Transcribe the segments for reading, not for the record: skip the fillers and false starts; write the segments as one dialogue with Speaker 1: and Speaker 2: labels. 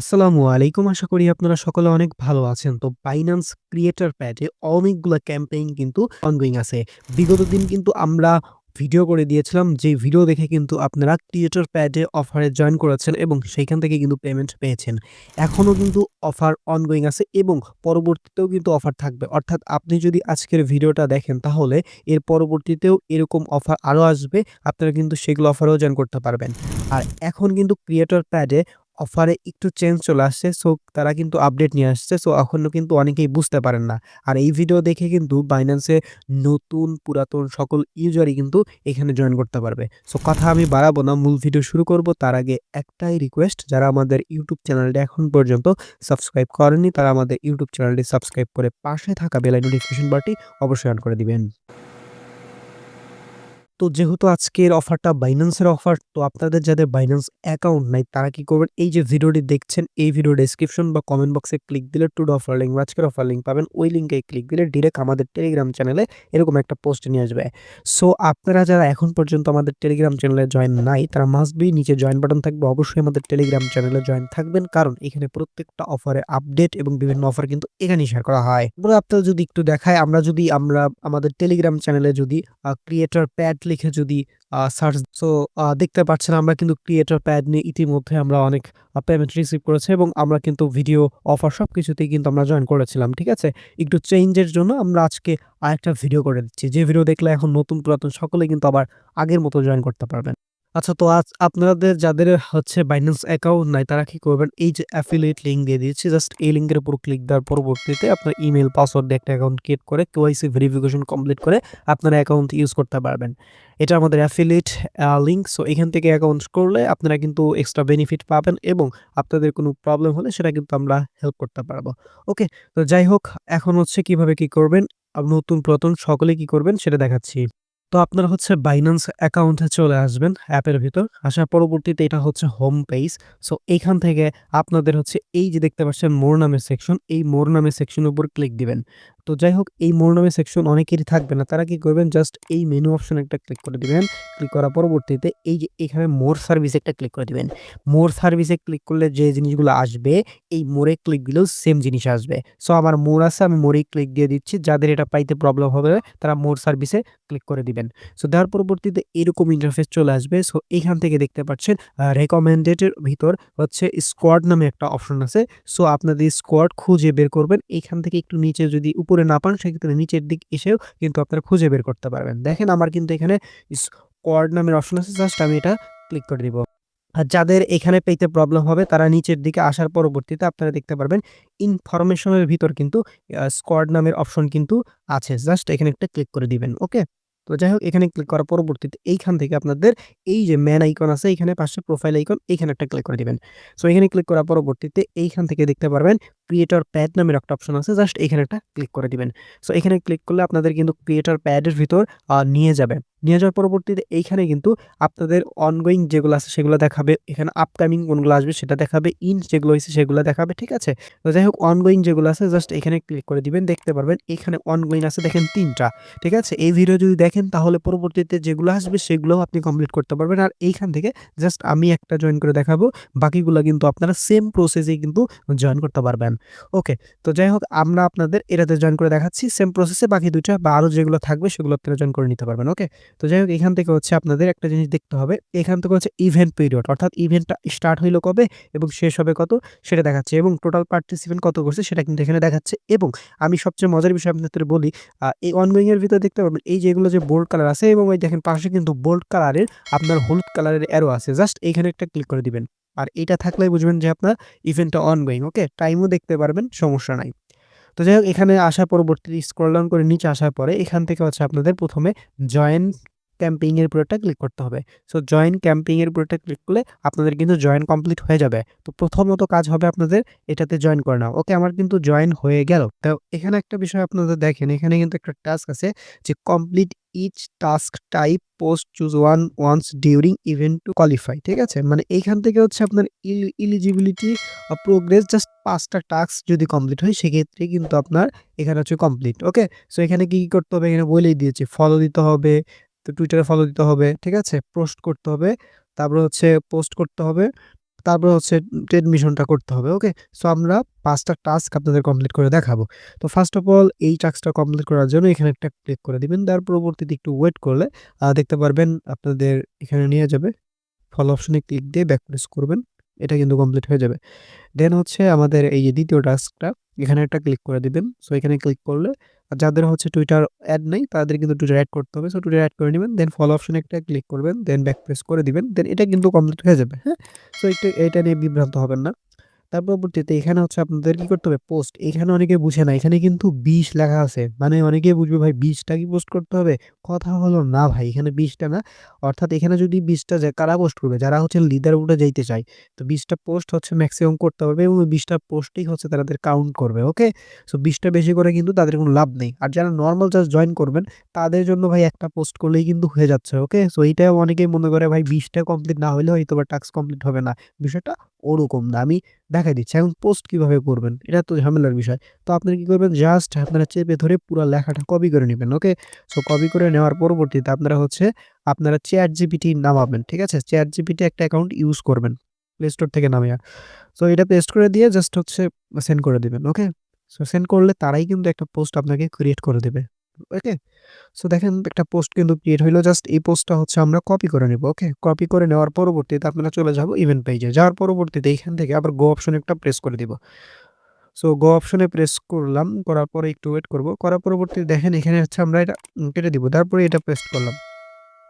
Speaker 1: আসসালামু আলাইকুম। আশা করি আপনারা সকলে অনেক ভালো আছেন। তো Binance Creator Pad এ অনেকগুলা ক্যাম্পেইন কিন্তু অনগোইং আছে। বিগত দিন কিন্তু আমরা ভিডিও করে দিয়েছিলাম, যে ভিডিও দেখে কিন্তু আপনারা Creator Pad এ অফারে জয়েন করেছেন এবং সেইখান থেকে কিন্তু পেমেন্ট পেয়েছেন। এখনো কিন্তু অফার অনগোইং আছে এবং পরবর্তীতেও কিন্তু অফার থাকবে। অর্থাৎ আপনি যদি আজকের ভিডিওটা দেখেন তাহলে এর পরবর্তীতেও এরকম অফার আরো আসবে। আপনারা কিন্তু সেগুলো অফারেও জয়েন করতে পারবেন। আর এখন কিন্তু Creator Pad এ অফারে একটু চেঞ্জ চলে আসছে। সো তারা কিন্তু আপডেট নিয়ে আসছে। সো এখনো কিন্তু অনেকেই বুঝতে পারেন না। আর এই ভিডিও দেখে কিন্তু Binance এ নতুন পুরাতন সকল ইউজারই কিন্তু এখানে জয়েন করতে পারবে। সো কথা আমি বাড়াবো না। মূল ভিডিও শুরু করব। তার আগে একটাই রিকোয়েস্ট, যারা আমাদের YouTube চ্যানেলটা এখন পর্যন্ত সাবস্ক্রাইব করেননি তারা আমাদের YouTube চ্যানেলটি সাবস্ক্রাইব করে পাশে থাকা বেল নোটিফিকেশন বারটি অবশ্যই অন করে দিবেন। তো যেহেতু আজকের অফারটা Binance এর অফার, তো আপনাদের যাদের Binance অ্যাকাউন্ট নাই তারা কি করবেন, এই যে ভিডিওটি দেখছেন এই ভিডিও ডেসক্রিপশন বা কমেন্ট বক্সে ক্লিক দিলে টুডে অফার লিংক বা আজকের অফার লিংক পাবেন। ওই লিংকে ক্লিক দিলে ডিরেক্ট আমাদের টেলিগ্রাম চ্যানেলে এরকম একটা পোস্ট নিয়ে আসবে। সো আপনারা যারা এখন পর্যন্ত আমাদের টেলিগ্রাম চ্যানেলে জয়েন নাই তারা মাস্ট বি, নিচে জয়েন বাটন থাকবে, অবশ্যই আমাদের টেলিগ্রাম চ্যানেলে জয়েন থাকবেন, কারণ এখানে প্রত্যেকটা অফারের আপডেট এবং বিভিন্ন অফার কিন্তু এখানেই শেয়ার করা হয়। এবার আপনারা যদি একটু দেখায়, আমরা আমাদের টেলিগ্রাম চ্যানেলে যদি ক্রিয়েটর প্যাড লিখে যদি সার্চ, সো দেখতে পাচ্ছেন আমরা কিন্তু ক্রিয়েটর প্যাড নিয়ে ইতিমধ্যে আমরা অনেক পেমেন্ট রিসিভ করেছি এবং আমরা কিন্তু ভিডিও অফার সবকিছুতেই কিন্তু আমরা জয়েন করেছিলাম। ঠিক আছে? একটু চেঞ্জের জন্য আমরা আজকে আরেকটা ভিডিও করে দিচ্ছি। যে ভিডিও দেখলে এখন নতুন পুরাতন সকলেই কিন্তু আবার আগের মতো জয়েন করতে পারবেন। আচ্ছা, তো আজ আপনাদের যাদের হচ্ছে Binance অ্যাকাউন্ট নাই তারা কি করবেন, এই যে অ্যাফিলিয়েট লিংক দিয়ে দিয়েছি, জাস্ট এই লিংকের উপর ক্লিক দেওয়ার পরবর্তীতে আপনার ইমেইল পাসওয়ার্ড দিয়ে একটা অ্যাকাউন্ট ক্রিয়েট করে কেওয়াইসি ভেরিফিকেশন কমপ্লিট করে আপনারা অ্যাকাউন্ট ইউজ করতে পারবেন। এটা আমাদের অ্যাফিলিয়েট লিংক। সো এখান থেকে অ্যাকাউন্ট করলে আপনারা কিন্তু এক্সট্রা বেনিফিট পাবেন এবং আপনাদের কোনো প্রবলেম হলে সেটা কিন্তু আমরা হেল্প করতে পারবো। ওকে? তো যাই হোক, এখন হচ্ছে কিভাবে কি করবেন, নতুন পুরাতন সকলে কি করবেন সেটা দেখাচ্ছি। তো আপনারা হচ্ছে Binance অ্যাকাউন্টে চলে আসবেন অ্যাপের ভিতর। আসার পরবর্তীতে এটা হচ্ছে হোম পেজ। সো এইখান থেকে আপনাদের হচ্ছে এই যে দেখতে পাচ্ছেন মোর নামের সেকশন, এই মোর নামের সেকশনের উপর ক্লিক দিবেন। তো যাই হোক, এই মোর নামের সেকশন অনেকেরই থাকবে না। তারা কি করবেন, জাস্ট এই মেনু অপশনে একটা ক্লিক করে দিবেন। ক্লিক করার পরবর্তীতে এই যে এখানে মোর সার্ভিস একটা ক্লিক করে দিবেন। মোর সার্ভিসে ক্লিক করলে যে জিনিসগুলো আসবে, এই মোরে ক্লিক দিলেও সেম জিনিস আসবে। সো আমার মোর আছে, আমি মোরেই ক্লিক দিয়ে দিচ্ছি। যাদের এটা পাইতে প্রবলেম হবে তারা মোর সার্ভিসে ক্লিক করে দিবেন। সো দেওয়ার পরবর্তীতে এরকম ইন্টারফেস চলে আসবে। সো এখান থেকে দেখতে পাচ্ছেন রেকমেন্ডেড এর ভিতর হচ্ছে স্কোয়াড নামে একটা অপশন আছে। সো আপনাদের স্কোয়াড খুঁজে বের করবেন। এখান থেকে একটু নিচে যদি উপরে না পান সেক্ষেত্রে নিচের দিক এসেও কিন্তু আপনারা খুঁজে বের করতে পারবেন। দেখেন আমার কিন্তু এখানে স্কোয়াড নামের অপশন আছে। জাস্ট আমি এটা ক্লিক করে দিব। আর যাদের এখানে পেতে প্রবলেম হবে তারা নিচের দিকে আসার পরবর্তীতে আপনারা দেখতে পারবেন ইনফরমেশন এর ভিতর কিন্তু স্কোয়াড নামের অপশন কিন্তু আছে। জাস্ট এখানে একটা ক্লিক করে দিবেন। ওকে? তো যাই হোক, এখানে ক্লিক করার পরবর্তীতে এইখান থেকে আপনাদের এই যে ম্যান আইকন আছে, এখানে পাশে প্রোফাইল আইকন, এখানে একটা ক্লিক করে দিবেন। সো এখানে ক্লিক করার পরবর্তীতে এইখান থেকে দেখতে পারবেন ক্রিয়েটর প্যাড নামের একটা অপশন আছে। জাস্ট এখানে একটা ক্লিক করে দিবেন। সো এখানে ক্লিক করলে আপনাদের কিন্তু ক্রিয়েটর প্যাড এর ভিতর নিয়ে যাবে। নিয়ে যাওয়ার পরবর্তীতে এইখানে কিন্তু আপনাদের অনগোয়িং যেগুলো আছে সেগুলো দেখাবে। এখানে আপকামিং কোনগুলো আসবে সেটা দেখাবে। যেগুলো হইছে সেগুলো দেখাবে। ঠিক আছে? তো যাই হোক, অনগোয়িং যেগুলো আছে জাস্ট এখানে ক্লিক করে দিবেন। দেখতে পারবেন এখানে অনগোয়িং আছে দেখেন ৩ টা। ঠিক আছে? এই ভিডিও যদি দেখেন তাহলে পরবর্তীতে যেগুলো আসবে সেগুলোও আপনি কমপ্লিট করতে পারবেন। আর এইখান থেকে জাস্ট আমি একটা জয়েন করে দেখাবো। বাকিগুলা কিন্তু আপনারা সেম প্রসেসেই কিন্তু জয়েন করতে পারবেন। ওকে? তো যাই হোক, আমরা আপনাদের এটাতে জয়েন করে দেখাচ্ছি। সেম প্রসেসে বাকি ২ টা বা আরো যেগুলো থাকবে সেগুলো আপনারা জয়েন করে নিতে পারবেন। ওকে? তো যাই হোক, এখান থেকে হচ্ছে আপনাদের একটা জিনিস দেখতে হবে। এখান থেকে হচ্ছে ইভেন্ট পিরিয়ড, অর্থাৎ ইভেন্টটা স্টার্ট হইলো কবে এবং শেষ হবে কত সেটা দেখাচ্ছে এবং টোটাল পার্টিসিপেন্ট কত করছে সেটা কিন্তু এখানে দেখাচ্ছে। এবং আমি সবচেয়ে মজার বিষয় আপনাদের বলি, এই অনগোয়িং এর ভিতরে দেখতে পাবেন এই যে এগুলো যে বোল্ড কালার আছে এবং ওই দেখেন পাশে কিন্তু বোল্ড কালারের আপনার হলুদ কালারের অ্যারো আছে। জাস্ট এইখানে একটা ক্লিক করে দিবেন। আর এটা থাকলেই বুঝবেন যে আপনার ইভেন্টটা অনগোয়িং। ওকে? টাইমও দেখতে পারবেন, সমস্যা নাই। তো যাই হোক, এখানে আসার পরবর্তীতে স্ক্রল ডাউন করে নিচে আসার পরে এখান থেকে হচ্ছে আপনাদের ১ম এ জয়েন ক্যাম্পিং এর উপর একটা ক্লিক করতে হবে। সো জয়েন ক্যাম্পিং এর উপর একটা ক্লিক করলে আপনাদের কিন্তু জয়েন কমপ্লিট হয়ে যাবে। তো প্রথমত কাজ হবে আপনাদের এটাতে জয়েন করে নেওয়া। ওকে, আমার কিন্তু জয়েন হয়ে গেল। তো এখানে একটা বিষয় আপনাদের দেখেন, এখানে কিন্তু একটা টাস্ক আছে যে complete each task type post choose one once during event to qualify. ঠিক আছে? মানে এইখান থেকে হচ্ছে আপনার এলিজিবিলিটি প্রোগ্রেস জাস্ট ৫ টা টাস্ক যদি কমপ্লিট হয় সেক্ষেত্রে কিন্তু আপনার এখানে হচ্ছে কমপ্লিট। ওকে? সো এখানে কি করতে হবে এখানে বলেই দিয়েছি। ফলো দিতে হবে। তো Twitter এ ফলো দিতে হবে। ঠিক আছে? পোস্ট করতে হবে। তারপরে হচ্ছে পোস্ট করতে হবে। তারপর হচ্ছে ট্রেড মিশনটা করতে হবে। ওকে? সো আমরা ৫ টা টাস্ক আপনাদের কমপ্লিট করে দেখাবো। তো ফার্স্ট অফ অল এই টাস্কটা কমপ্লিট করার জন্য এখানে একটা ক্লিক করে দিবেন। তার পরবর্তীতে একটু ওয়েট করলে দেখতে পারবেন আপনাদের এখানে নিয়ে যাবে। ফলো অপশনে ক্লিক দিয়ে ব্যাক প্রেস করবেন। এটা কিন্তু কমপ্লিট হয়ে যাবে। দেন হচ্ছে আমাদের এই যে ২য় টাস্কটা এখানে একটা ক্লিক করে দিবেন। সো এখানে ক্লিক করলে যাদের হচ্ছে Twitter এড নেই তাদের কিন্তু Twitter এড করতে হবে। সো Twitter এড করে নিবেন। দেন ফলো অপশনে একটা ক্লিক করবেন। দেন ব্যাক প্রেস করে দিবেন। দেন এটা কিন্তু কমপ্লিট হয়ে যাবে। হ্যাঁ? সো একটু এটা নিয়ে বিভ্রান্ত হবেন না। তার পরবর্তীতে এখানে হচ্ছে আপনাদের কি করতে হবে? পোস্ট। এখানে অনেকে বুঝে না। এখানে কিন্তু ২০ লেখা আছে। মানে অনেকেই বুঝবে ভাই ২০ টা কি পোস্ট করতে হবে? কথা হলো না ভাই। এখানে ২০ টা না। অর্থাৎ এখানে যদি ২০ টা যায় কারা পোস্ট করবে? যারা হচ্ছে লিডার বোর্ডে যাইতে চায়। তো ২০ টা পোস্ট হচ্ছে মেক্সিমাম করতে পারবে এবং ওই ২০ টা পোস্টেই হচ্ছে তাদের কাউন্ট করবে। ওকে? সো ২০ টা বেশি করে কিন্তু তাদের কোনো লাভ নেই। আর যারা নরমাল জাস্ট জয়েন করবেন তাদের জন্য ভাই একটা পোস্ট করলেই কিন্তু হয়ে যাচ্ছে। ওকে? সো এইটাও অনেকেই মনে করে ভাই ২০ টা কমপ্লিট না হইলে হয়তোবা টাস্ক কমপ্লিট হবে না। বিষয়টা ওরকম না। আমি দেখাই দিচ্ছি। এখন পোস্ট কিভাবে করবেন? এটা তো ঝামেলার বিষয়। তো আপনারা কি করবেন? জাস্ট আপনারা চেপে ধরে পুরা লেখাটা কপি করে নিবেন। ওকে? সো কপি করে নেওয়ার পরবর্তীতে আপনারা ChatGPT নামাবেন। ঠিক আছে? ChatGPT একটা অ্যাকাউন্ট ইউজ করবেন। প্লে স্টোর থেকে নামিয়ে। সো এটা পেস্ট করে দিয়ে জাস্ট হচ্ছে সেন্ড করে দিবেন। ওকে? সো সেন্ড করলে তারাই কিন্তু একটা পোস্ট আপনাকে ক্রিয়েট করে দিবে। ওকে? সো দেখেন একটা পোস্ট কিন্তু ক্রিয়েট হইলো। জাস্ট এই পোস্টটা হচ্ছে আমরা কপি করে নিব। ওকে? কপি করে নেওয়ার পরবর্তীতে আপনারা চলে যাব ইভেন্ট পেজে। যাওয়ার পরবর্তীতে এইখান থেকে আবার গো অপশনে একটা প্রেস করে দিব। সো গো অপশনে প্রেস করলাম। করার পরে একটু ওয়েট করব। করার পরবর্তীতে দেখেন এখানে হচ্ছে আমরা এটা কেটে দিব। তারপরে এটা পেস্ট করলাম।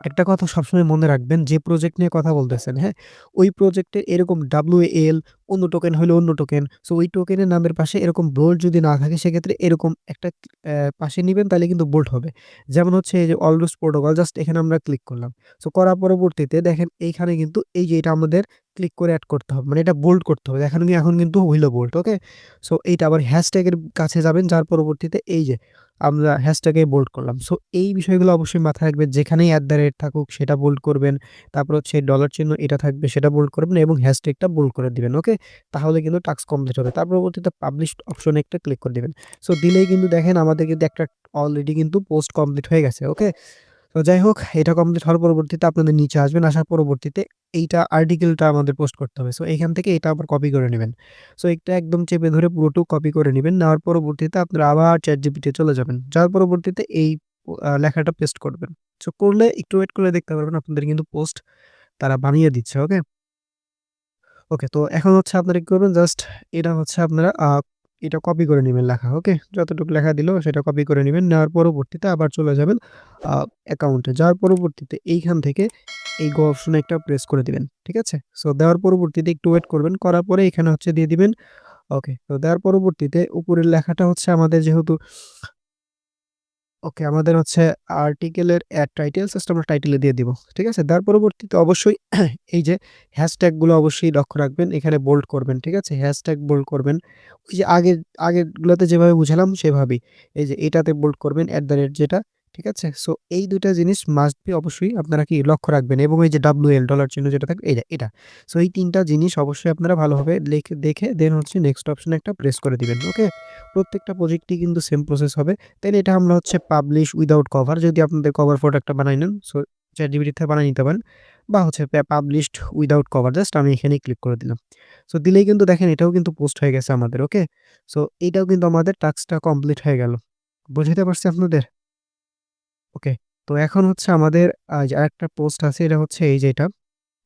Speaker 1: একটা কথা সবসময় মনে রাখবেন যে প্রজেক্ট নিয়ে কথা বলতেছেন, হ্যাঁ? ওই প্রজেক্টে এরকম WAL অন্য টোকেন হইলে অন্য টোকেন। সো ওই টোকেনের নামের পাশে এরকম বোল্ড যদি না থাকে সেক্ষেত্রে এরকম একটা পাশে নিবেন তাহলে কিন্তু বোল্ড হবে। যেমন হচ্ছে এই যে অলরুস প্রোটোকল জাস্ট এখানে আমরা ক্লিক করলাম। সো করার পরবর্তীতে দেখেন এইখানে কিন্তু এই যে এটা আমাদের ক্লিক করে এড করতে হবে। মানে এটা বোল্ড করতে হবে। এখন কিন্তু হইল বোল্ড, ওকে? সো এইটা আবার হ্যাশট্যাগ এর কাছে যাবেন যার পরবর্তীতে এই যে আমরা হ্যাশট্যাগে বোল্ড করলাম। সো এই বিষয়গুলো অবশ্যই মাথায় রাখবেন। যেখানেই থাকুক সেটা বোল্ড করবেন। তারপর হচ্ছে ডলার চিহ্ন এটা থাকবে সেটা বোল্ড করবেন এবং হ্যাশট্যাগটা বোল্ড করে দিবেন। ওকে? তাহলে কিন্তু টাস্ক কমপ্লিট হবে। তার পরবর্তীতে পাবলিশড অপশনে একটা ক্লিক করে দিবেন। সো দিলেই কিন্তু দেখেন আমাদের কিন্তু একটা অলরেডি কিন্তু পোস্ট কমপ্লিট হয়ে গেছে। ওকে? তো যাই হোক এটা কমপ্লিট হওয়ার পরবর্তীতে আপনাদের নিচে আসবেন। আসার পরবর্তীতে এইটা আর্টিকেলটা আমাদের পোস্ট করতে হবে। সো এইখান থেকে এটা আবার কপি করে নিবেন। সো এটা একদম চেপে ধরে পুরোটুকু কপি করে নিবেন। নেওয়ার পরবর্তীতে আপনারা আবার ChatGPT এ চলে যাবেন। যাওয়ার পরবর্তীতে এই লেখাটা পেস্ট করবেন। সো করলে একটু ওয়েট করলে দেখতে পারবেন আপনাদের কিন্তু পোস্ট তারা বানিয়ে দিচ্ছে। ওকে? ওকে, তো এখন হচ্ছে আপনারা কি করবেন জাস্ট এটা হচ্ছে আপনারা এটা কপি করে নিবেন লেখা। ওকে? যতটুকু লেখা দিলো সেটা কপি করে নিবেন। নেওয়ার পরবর্তীতে আবার চলে যাবেন আ অ্যাকাউন্টে। যাওয়ার পরবর্তীতে এইখান থেকে এই গো অপশনে একটা প্রেস করে দিবেন। ঠিক আছে? সো দেওয়ার পরবর্তীতে একটু ওয়েট করবেন। করার পরে এখানে হচ্ছে দিয়ে দিবেন ওকে। তো দেওয়ার পরবর্তীতে উপরের লেখাটা হচ্ছে আমাদের যেহেতু ওকে, আমাদের হচ্ছে আর্টিকেলের এড টাইটেল জাস্ট আমরা টাইটেলে দিয়ে দিব। ঠিক আছে? তার পরবর্তীতে অবশ্যই এই যে হ্যাশট্যাগ গুলো অবশ্যই লক্ষ্য রাখবেন। এখানে বোল্ড করবেন। ঠিক আছে? হ্যাশট্যাগ বোল্ড করবেন। ওই যে আগেরগুলাতে যেভাবে বুঝালাম সেভাবেই। এই যে এটাতে বোল্ড করবেন যেটা। ঠিক আছে? সো এই ২ টা জিনিস মাস্ট বি অবশ্যই আপনারা কি লক্ষ্য রাখবেন এবং এই যে WL ডলার চিহ্ন যেটা থাকবে এটা। সো এই ৩ টা জিনিস অবশ্যই আপনারা ভালোভাবে দেখে দেন হচ্ছে নেক্সট অপশনে একটা প্রেস করে দিবেন। ওকে? প্রত্যেকটা প্রজেক্টই কিন্তু সেম প্রসেস হবে। দেন এটা আমরা হচ্ছে পাবলিশ উইথআউট কভার যদি আপনাদের কভার ফটো একটা বানাই নেন, সো ChatGPT থেকে বানায় নিতে পারেন বা হচ্ছে পাবলিশড উইথআউট কভার জাস্ট আমি এখানেই ক্লিক করে দিলাম। সো দিলেই কিন্তু দেখেন এটাও কিন্তু পোস্ট হয়ে গেছে আমাদের। ওকে? সো এইটাও কিন্তু আমাদের টাস্কটা কমপ্লিট হয়ে গেল। বুঝাইতে পারছি আপনাদের? ওকে। তো এখন হচ্ছে আমাদের যে আরেকটা পোস্ট আছে এটা হচ্ছে এই যে এটা।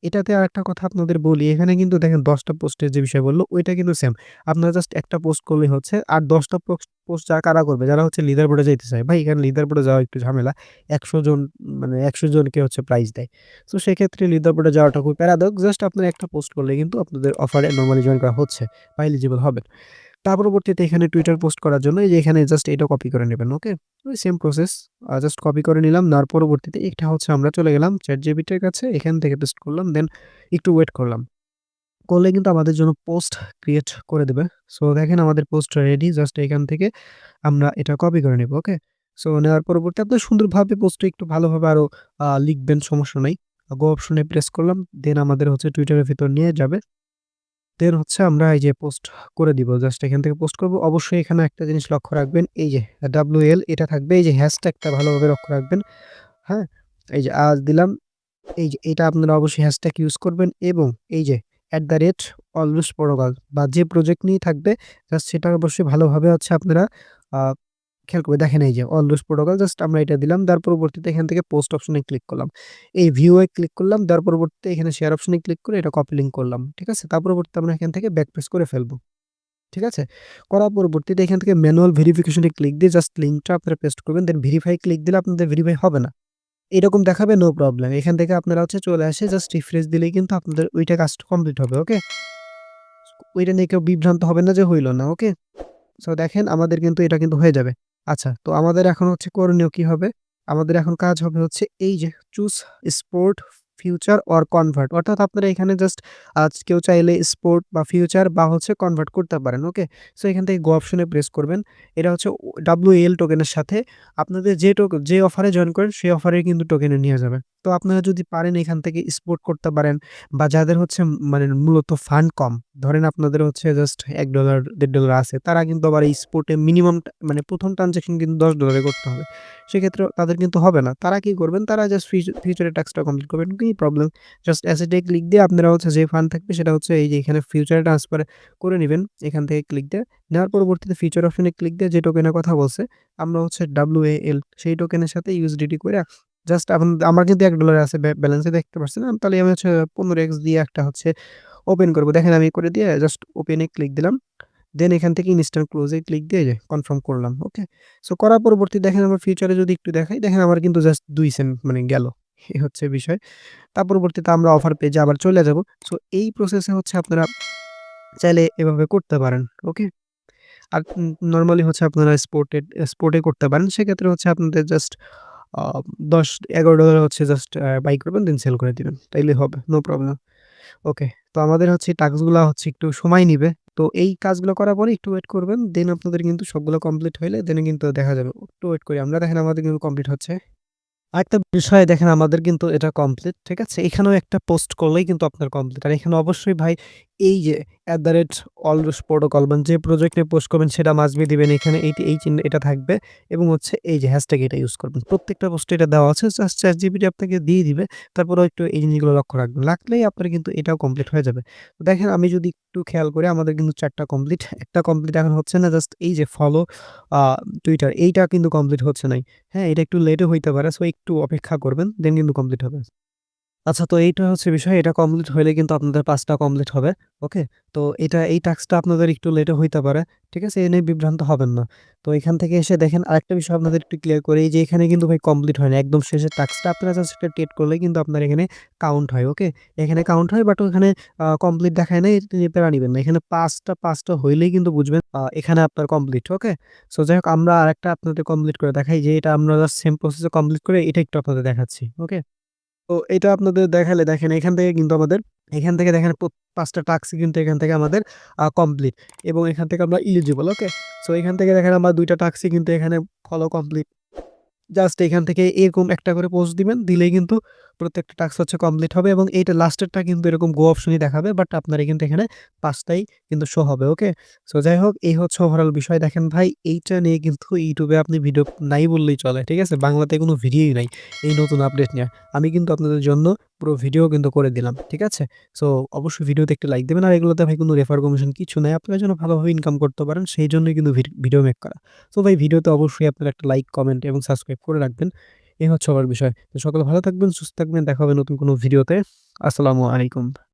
Speaker 1: এটাতে আরেকটা কথা আপনাদের বলি, এখানে কিন্তু দেখেন ১০ টা পোস্টের যে বিষয় বলল, ওইটা কিন্তু সেম। আপনারা জাস্ট একটা পোস্ট করলেই হচ্ছে। আর ১০ টা পোস্ট কারা করবে? যারা হচ্ছে লিডার বোর্ডে যাইতে চায়। ভাই এখানে লিডার বোর্ডে যাওয়া একটু ঝামেলা। ১০০ জন মানে ১০০ জনকে হচ্ছে প্রাইজ দেয়। সো সেক্ষেত্রে লিডার বোর্ডে যাওয়াটা খুবই প্যারাদায়ক। জাস্ট আপনারা একটা পোস্ট করলে কিন্তু আপনাদের অফারে নরমালি জয়েন করা হচ্ছে বা এলিজিবল হবেন। তার পরবর্তীতে এখানে টুইটার পোস্ট করার জন্য এই যে এখানে জাস্ট এটা কপি করে নিবেন। ওকে? ওই সেম প্রসেস জাস্ট কপি করে নিলাম। নেওয়ার পরবর্তীতে এটা হচ্ছে আমরা চলে গেলাম ChatGPT এর কাছে। এখান থেকে পেস্ট করলাম। দেন একটু ওয়েট করলাম। করলে কিন্তু আমাদের জন্য পোস্ট ক্রিয়েট করে দিবে। সো দেখেন আমাদের পোস্ট রেডি। জাস্ট এখান থেকে আমরা এটা কপি করে নিব। ওকে? সো নেওয়ার পরবর্তী আপনার সুন্দরভাবে পোস্টটা একটু ভালোভাবে আরো লিখবেন সমস্যা নাই। গো অপশনে প্রেস করলাম। দেন আমাদের হচ্ছে টুইটারের ভিতর নিয়ে যাবে। দেন হচ্ছে আমরা এই যে পোস্ট করে দিব। জাস্ট এখান থেকে পোস্ট করব। অবশ্যই এখানে একটা জিনিস লক্ষ্য রাখবেন। এই যে WL এটা থাকবে। এই যে হ্যাশট্যাগটা ভালোভাবে লক্ষ্য রাখবেন। হ্যাঁ? এই যে আজ দিলাম। এই যে এটা আপনারা অবশ্যই হ্যাশট্যাগ ইউজ করবেন এবং এই যে @অলওয়েজ প্রোটোকল বা যে প্রজেক্ট নিয়ে থাকবে জাস্ট সেটা অবশ্যই ভালোভাবে হচ্ছে আপনারা আ খেয়াল করে দেখেন এই যে অলওয়েজ প্রোটোকল জাস্ট আমরা এটা দিলাম। দেওয়ার পরবর্তীতে এখান থেকে পোস্ট অপশনে ক্লিক করলাম। এই ভিউ এ ক্লিক করলাম। দেওয়ার পরবর্তীতে এখানে শেয়ার অপশনে ক্লিক করে এটা কপি লিঙ্ক করলাম। ঠিক আছে? তার পরবর্তীতে আমরা এখান থেকে ব্যাক পেস্ট করে ফেলব। ঠিক আছে? করার পরবর্তীতে এখান থেকে ম্যানুয়াল ভেরিফিকেশন এ ক্লিক দিয়ে জাস্ট লিঙ্কটা আপনারা পেস্ট করবেন। দেন ভেরিফাই ক্লিক দিলে আপনাদের ভেরিফাই হবে না। এরকম দেখাবে নো প্রবলেম। এখান থেকে আপনারা হচ্ছে চলে আসে জাস্ট রিফ্রেশ দিলেই কিন্তু আপনাদের ওইটা কাজটা কমপ্লিট হবে। ওকে? ওইটা নিয়ে কেউ বিভ্রান্ত হবেন না যে হইল না। ওকে? সো দেখেন আমাদের কিন্তু এটা কিন্তু হয়ে যাবে। আচ্ছা তো আমাদের এখন হচ্ছে করণীয় কি হবে? আমাদের এখন কাজ হবে হচ্ছে এই যে choose sport, future or convert অর্থাৎ আপনারা এখানে জাস্ট কেউ চাইলে স্পোর্ট বা ফিউচার বা হচ্ছে কনভার্ট করতে পারেন। ওকে? সো এখান থেকে গো অপশনে প্রেস করবেন। এটা হচ্ছে WAL টোকেনের সাথে আপনাদের যে অফারে জয়েন করেন সেই অফারের কিন্তু টোকেনে নিয়ে যাবে। তো আপনারা যদি পারেন এখান থেকে স্পোর্ট করতে পারেন বা যাদের হচ্ছে মানে মূলত ফান্ড কম, ধরেন আপনাদের হচ্ছে জাস্ট $1 $1.5 আছে। তারা কিন্তু আবার এই স্পোর্টে মিনিমাম মানে ১ম ট্রান্সেকশন কিন্তু $10 এ করতে হবে। সেক্ষেত্রে তাদের কিন্তু হবে না। তারা কি করবেন? তারা জাস্ট ফিউচারের টাস্কটা কমপ্লিট করবেন। কি প্রবলেম? জাস্ট অ্যাসেট এ ক্লিক দিয়ে আপনারা হচ্ছে যে ফান্ড থাকবে সেটা হচ্ছে এই যে এখানে ফিউচারে ট্রান্সফার করে নিবেন। এখান থেকে ক্লিক দিয়ে নেওয়ার পরবর্তীতে ফিউচার অপশনে ক্লিক দিয়ে যে টোকেনের কথা বলছে, আমরা হচ্ছে WAL সেই টোকেনের সাথে USDT কইরা জাস্ট আমার কিন্তু $1 আছে ব্যালেন্সে দেখতে পাচ্ছেন। তাহলে আমি হচ্ছে 15x দিয়ে একটা হচ্ছে ওপেন করব। দেখেন আমি করে দিয়ে জাস্ট ওপেন এ ক্লিক দিলাম। দেন এখান থেকে ইনস্ট্যান্ট ক্লোজ এ ক্লিক দিয়ে যে কনফার্ম করলাম। ওকে? সো করার পরবর্তী দেখেন আমার ফিউচারে যদি একটু দেখাই, দেখেন আমার কিন্তু জাস্ট ২ সেন্ট মানে গেল। এই হচ্ছে বিষয়। তার পরবর্তীতে আমরা অফার পেজে আবার চলে যাব। সো এই প্রসেসে হচ্ছে আপনারা চাইলে এভাবে করতে পারেন। ওকে? আর নরমালি হচ্ছে আপনারা স্পোর্টে করতে পারেন। সেক্ষেত্রে হচ্ছে আপনাদের জাস্ট আ $10-11 হচ্ছে জাস্ট বাই করবেন দেন সেল করে দিবেন। তাইলেই হবে। No problem. ওকে। তো আমাদের হচ্ছে এই টাস্কগুলা হচ্ছে একটু সময় নিবে। তো এই কাজগুলো করার পরে একটু ওয়েট করবেন। দেন আপনাদের কিন্তু সবগুলো কমপ্লিট হইলে দেন কিন্তু দেখা যাবে। একটু ওয়েট করি আমরা। দেখেন আমাদের কিন্তু কমপ্লিট হচ্ছে। আরেকটা বিষয় দেখেন আমাদের কিন্তু এটা কমপ্লিট। ঠিক আছে? এখানেও একটা পোস্ট করলেই কিন্তু আপনার কমপ্লিট। আর এখানে অবশ্যই ভাই এই যে @অলওয়েজ প্রোটোকল মানে যে প্রজেক্ট নিয়ে পোস্ট করবেন সেটা মাস্ট বি দিবেন। এখানে এই চিহ্ন এটা থাকবে এবং হচ্ছে এই যে হ্যাশট্যাগ এটা ইউজ করবেন। প্রত্যেকটা পোস্টে এটা দেওয়া আছে। জাস্ট ChatGPT আপনাকে দিয়ে দিবে। তারপরেও একটু এই জিনিসগুলো লক্ষ্য রাখবেন। রাখলেই আপনার কিন্তু এটাও কমপ্লিট হয়ে যাবে। তো দেখেন আমি যদি একটু খেয়াল করি আমাদের কিন্তু ৪ টা কমপ্লিট। একটা কমপ্লিট এখন হচ্ছে না জাস্ট এই যে ফলো আ টুইটার এইটা কিন্তু কমপ্লিট হচ্ছে নাই। হ্যাঁ, এটা একটু লেটও হইতে পারে। সো একটু অপেক্ষা করবেন। দেন কিন্তু কমপ্লিট হবে। আচ্ছা তো এইটা হচ্ছে বিষয়। এটা কমপ্লিট হইলে কিন্তু আপনাদের ৫ টা কমপ্লিট হবে। ওকে? তো এই টাস্কটা আপনাদের একটু লেটও হইতে পারে। ঠিক আছে? এ নিয়ে বিভ্রান্ত হবেন না। তো এখান থেকে এসে দেখেন আরেকটা বিষয় আপনাদের একটু ক্লিয়ার করি। এই যে এখানে কিন্তু ভাই কমপ্লিট হয় না। একদম শেষের টাস্কটা আপনারা জাস্ট এটা টেট করলেই কিন্তু আপনার এখানে কাউন্ট হয়। ওকে? এখানে কাউন্ট হয় বাট ওখানে কমপ্লিট দেখায় নাই। এটা নিয়ে প্যারা নিবেন না। এখানে ৫ টা হইলেই কিন্তু বুঝবেন এখানে আপনার কমপ্লিট। ওকে? সো যাই হোক আমরা আরেকটা আপনাদের কমপ্লিট করে দেখাই যে এটা আমরা জাস্ট সেম প্রসেস এ কমপ্লিট করে এটা একটু আপনাদের দেখাচ্ছি। ওকে? তো এটা আপনাদের দেখাইলে দেখেন এখান থেকে দেখেন ৫ টা টাস্কই কিন্তু এখান থেকে আমাদের কমপ্লিট এবং এখান থেকে আমরা এলিজিবল। ওকে? সো এখান থেকে দেখেন আমার ২ টা টাস্কই কিন্তু এখানে ফলো কমপ্লিট। জাস্ট এখান থেকে এরকম একটা করে পোস্ট দিবেন। দিলেই কিন্তু প্রত্যেকটা টাস্ক হচ্ছে কমপ্লিট হবে এবং এইটা লাস্টেরটা কিন্তু এরকম গো অপশনই দেখাবে। বাট আপনারা কিন্তু এখানে ৫ টাই কিন্তু শো হবে। ওকে? সো যাই হোক এই হচ্ছে ওভারঅল বিষয়। দেখেন ভাই এইটা নিয়ে কিন্তু YouTube এ আপনি ভিডিও নাই বললেই চলে। ঠিক আছে? বাংলাতে কোনো ভিডিওই নাই এই নতুন আপডেট নিয়ে। আমি কিন্তু আপনাদের জন্য পুরো ভিডিও কিন্তু করে দিলাম। ঠিক আছে? সো অবশ্যই ভিডিওতে একটা লাইক দিবেন। আর এগুলোতে ভাই কোনো রেফার কমিশন কিছু নাই। আপনারা যেন ভালোভাবে ইনকাম করতে পারেন সেইজন্যই কিন্তু ভিডিও মেক করা। তো ভাই ভিডিওতে অবশ্যই আপনারা একটা লাইক, কমেন্ট এবং সাবস্ক্রাইব করে রাখবেন। এই হচ্ছে আমার বিষয়। তো সকলে ভালো থাকবেন, সুস্থ থাকবেন। দেখা হবে নতুন কোনো ভিডিওতে। আসসালামু আলাইকুম।